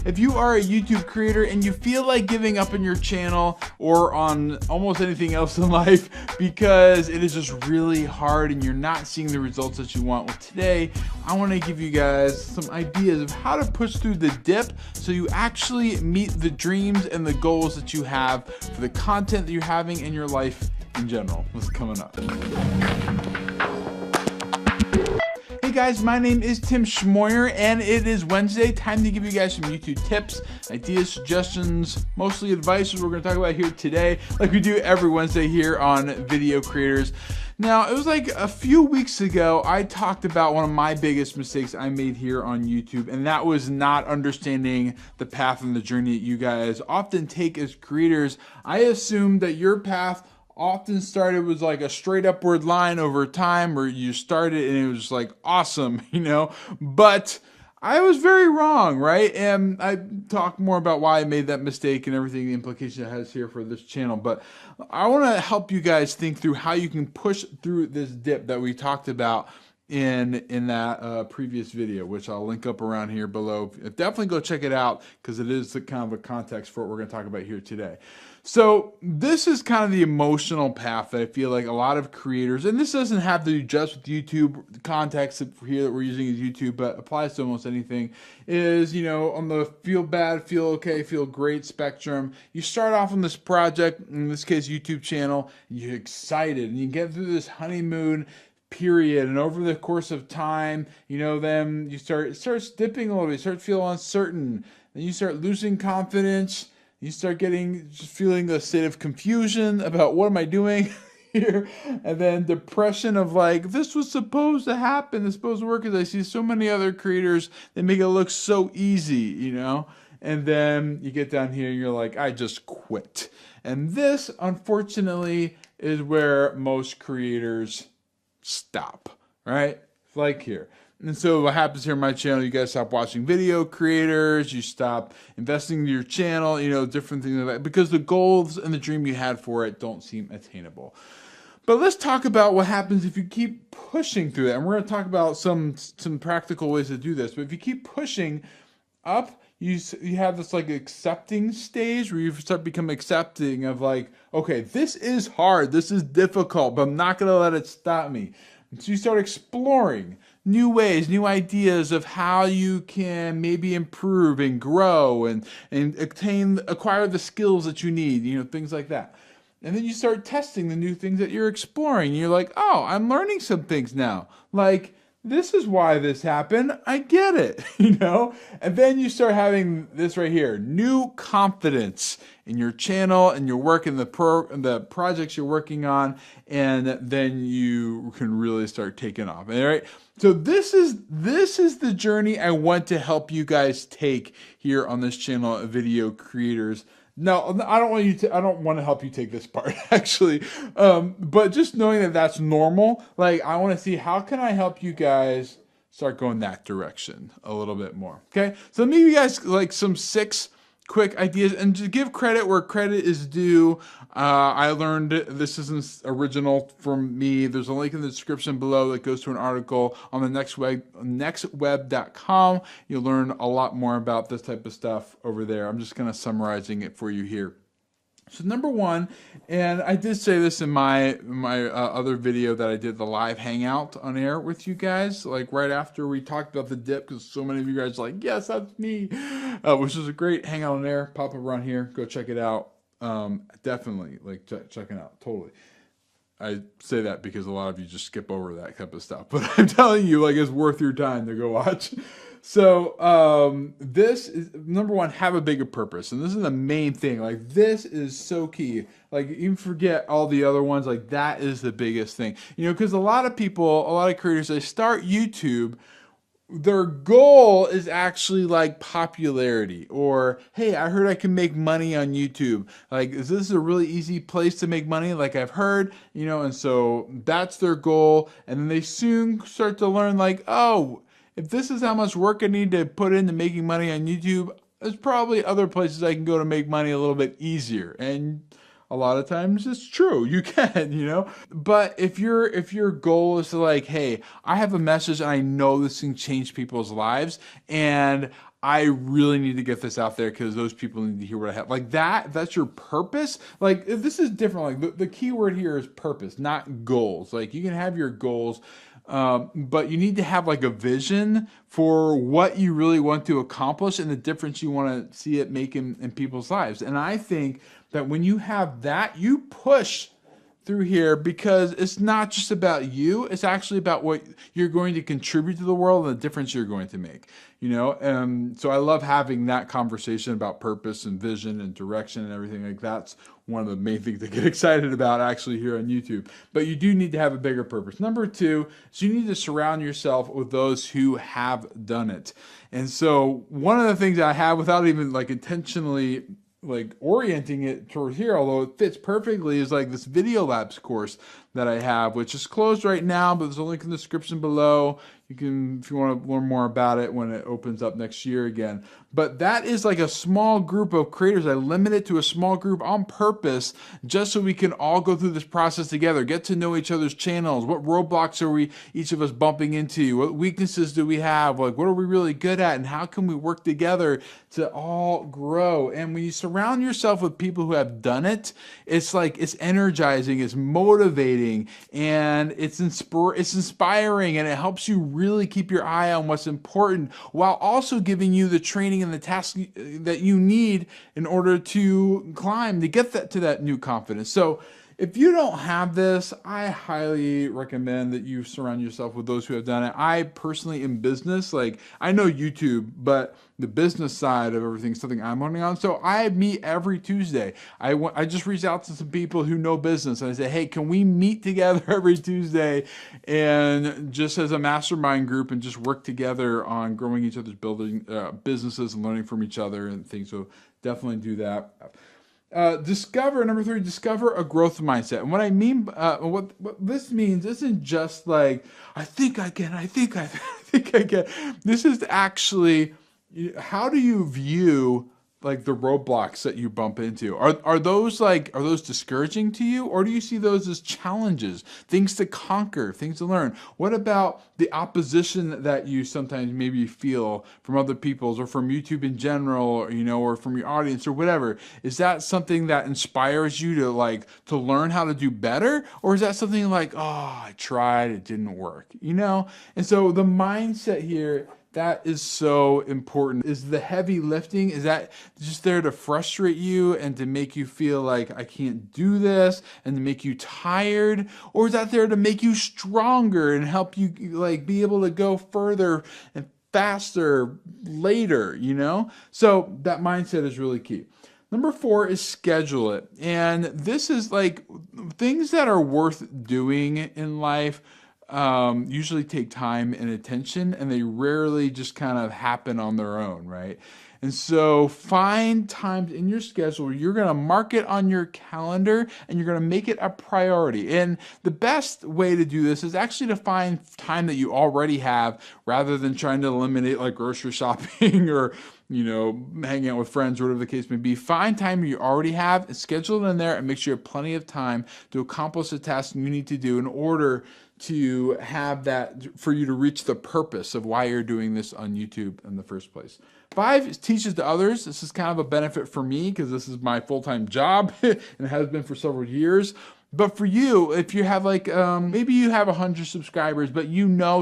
If you are a YouTube creator and you feel like giving up on your channel or on almost anything else in life because it is just really hard and you're not seeing the results that you want, well, today I want to give you guys some ideas of how to push through the dip so you actually meet the dreams and the goals that you have for the content that you're having in your life in general. What's coming up? Hey guys, my name is Tim Schmoyer and it is Wednesday. Time to give you guys some YouTube tips, ideas, suggestions, mostly advice we're going to talk about here today, like we do every Wednesday here on Video Creators. Now, it was like a few weeks ago, I talked about one of my biggest mistakes I made here on YouTube, and that was not understanding the path and the journey that you guys often take as creators. I assumed that your path often started was like a straight upward line over time, where you started and it was just like awesome, you know, but I was very wrong, right? And I talk more about why I made that mistake and everything, the implication it has here for this channel. But I want to help you guys think through how you can push through this dip that we talked about in that previous video, which I'll link up around here below. Definitely go check it out because it is the kind of a context for what we're going to talk about here today. So this is kind of the emotional path that I feel like a lot of creators, and this doesn't have to do just with YouTube, the context here that we're using is YouTube, but applies to almost anything, is, you know, on the feel bad, feel okay, feel great spectrum. You start off on this project, in this case YouTube channel, and you're excited and you get through this honeymoon period, and over the course of time, you know, then you it starts dipping a little bit, you start feeling uncertain, then you start losing confidence. You start just feeling a state of confusion about what am I doing here, and then depression of like, this was supposed to happen, this was supposed to work, because I see so many other creators, they make it look so easy, you know, and then you get down here and you're like, I just quit. And this, unfortunately, is where most creators stop, right? Like here. And so what happens here on my channel, you guys stop watching video creators, you stop investing in your channel, you know, different things like that, because the goals and the dream you had for it don't seem attainable. But let's talk about what happens if you keep pushing through that. And we're going to talk about some practical ways to do this. But if you keep pushing up, you have this like accepting stage where you start becoming accepting of like, okay, this is hard, this is difficult, but I'm not going to let it stop me. And so you start exploring new ways, new ideas of how you can maybe improve and grow and acquire the skills that you need, you know, things like that. And then you start testing the new things that you're exploring. You're like, oh, I'm learning some things now. Like, this is why this happened. I get it, you know? And then you start having this right here, new confidence in your channel and your work in the projects you're working on, and then you can really start taking off. All right? So this is the journey I want to help you guys take here on this channel of Video Creators. No, I don't want to help you take this part, actually. But just knowing that that's normal, like, I want to see how can I help you guys start going that direction a little bit more. Okay, so let me give you guys like some 6 quick ideas, and to give credit where credit is due. I learned this isn't original from me. There's a link in the description below that goes to an article on the nextweb.com. You'll learn a lot more about this type of stuff over there. I'm just kind of summarizing it for you here. So number 1, and I did say this in my other video that I did the live hangout on air with you guys, like right after we talked about the dip, because so many of you guys are like, yes, that's me, which is a great hangout on air. Pop up around here, go check it out. Definitely, like check it out, totally. I say that because a lot of you just skip over that type of stuff, but I'm telling you, like, it's worth your time to go watch. So this is number 1, have a bigger purpose, and this is the main thing. Like, this is so key. Like, you forget all the other ones. Like, that is the biggest thing, you know, because a lot of people, a lot of creators, they start YouTube, their goal is actually like popularity, or hey, I heard I can make money on YouTube. Like, is this a really easy place to make money, like I've heard, you know? And so that's their goal, and then they soon start to learn like, oh, if this is how much work I need to put into making money on YouTube, there's probably other places I can go to make money a little bit easier. And a lot of times it's true, you can, you know. But if your goal is to like, hey, I have a message and I know this can change people's lives, and I really need to get this out there because those people need to hear what I have. Like that, if that's your purpose. Like this is different. Like the key word here is purpose, not goals. Like you can have your goals, but you need to have like a vision for what you really want to accomplish and the difference you want to see it make in people's lives. And I think that when you have that, you push through here because it's not just about you, it's actually about what you're going to contribute to the world and the difference you're going to make, you know. So I love having that conversation about purpose and vision and direction and everything. Like that's one of the main things to get excited about actually here on YouTube. But you do need to have a bigger purpose. Number two is you need to surround yourself with those who have done it. And so one of the things I have, without even like intentionally like orienting it toward here, although it fits perfectly, is like this Video Labs course that I have, which is closed right now, but there's a link in the description below. You can, if you want to learn more about it when it opens up next year again. But that is like a small group of creators. I limit it to a small group on purpose, just so we can all go through this process together, get to know each other's channels. What roadblocks are we, each of us, bumping into? What weaknesses do we have? Like, what are we really good at? And how can we work together to all grow? And when you surround yourself with people who have done it, it's like, it's energizing, it's motivating, and it's inspiring, and it helps you really keep your eye on what's important while also giving you the training and the tasks that you need in order to climb, to get to that new confidence. So if you don't have this, I highly recommend that you surround yourself with those who have done it. I personally, in business, like I know YouTube, but the business side of everything is something I'm learning on. So I meet every Tuesday. I just reached out to some people who know business and I say, hey, can we meet together every Tuesday and just as a mastermind group and just work together on growing each other's businesses and learning from each other and things. So definitely do that. Number three, discover a growth mindset. And what I mean, what this means isn't just like, I think I can, I think I can. This is actually, how do you view like the roadblocks that you bump into? Are those discouraging to you? Or do you see those as challenges, things to conquer, things to learn? What about the opposition that you sometimes maybe feel from other people's or from YouTube in general, or, or from your audience or whatever? Is that something that inspires you to learn how to do better? Or is that something like, oh, I tried, it didn't work, And so the mindset here, that is so important. Is the heavy lifting, is that just there to frustrate you and to make you feel like I can't do this and to make you tired? Or is that there to make you stronger and help you be able to go further and faster later, So that mindset is really key. Number four is schedule it. And this is like things that are worth doing in life usually take time and attention, and they rarely just kind of happen on their own, right? And so find times in your schedule where you're going to mark it on your calendar and you're going to make it a priority. And the best way to do this is actually to find time that you already have rather than trying to eliminate like grocery shopping or hanging out with friends or whatever the case may be. Find time you already have and schedule it in there and make sure you have plenty of time to accomplish the task you need to do in order to have that, for you to reach the purpose of why you're doing this on YouTube in the first place. 5 is teaches to others. This is kind of a benefit for me because this is my full-time job and it has been for several years. But for you, if you have maybe you have 100 subscribers, but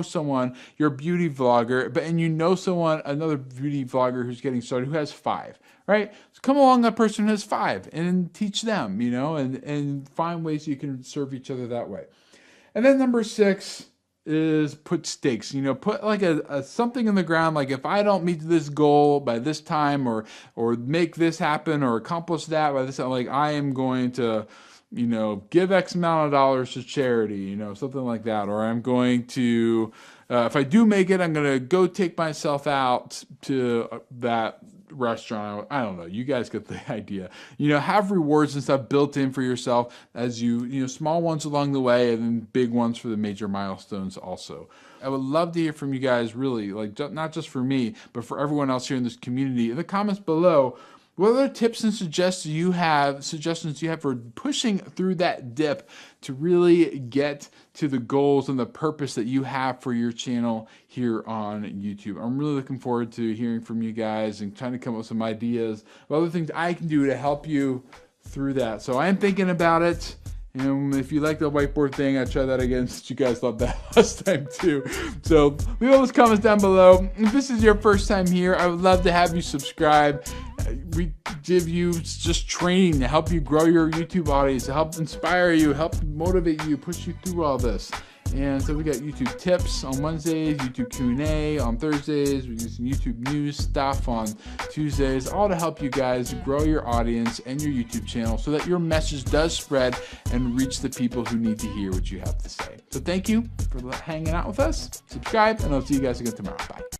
someone, you're a beauty vlogger, and someone, another beauty vlogger who's getting started who has 5, right? So come along that person who has 5 and teach them, and find ways you can serve each other that way. And then number 6 is put stakes. Put like a something in the ground, like if I don't meet this goal by this time or make this happen or accomplish that by this time, like I am going to, give X amount of dollars to charity, something like that. Or I'm going to, if I do make it, I'm going to go take myself out to that restaurant. I don't know. You guys get the idea. Have rewards and stuff built in for yourself as small ones along the way and then big ones for the major milestones also. I would love to hear from you guys, really, not just for me, but for everyone else here in this community. In the comments below, What other tips and suggestions you have for pushing through that dip to really get to the goals and the purpose that you have for your channel here on YouTube? I'm really looking forward to hearing from you guys and trying to come up with some ideas of other things I can do to help you through that. So I am thinking about it. And if you like the whiteboard thing, I try that again since you guys loved that last time too. So leave all those comments down below. If this is your first time here, I would love to have you subscribe. We give you just training to help you grow your YouTube audience, to help inspire you, help motivate you, push you through all this. And so we got YouTube tips on Wednesdays, YouTube Q&A on Thursdays, we do some YouTube news stuff on Tuesdays, all to help you guys grow your audience and your YouTube channel so that your message does spread and reach the people who need to hear what you have to say. So thank you for hanging out with us. Subscribe, and I'll see you guys again tomorrow. Bye.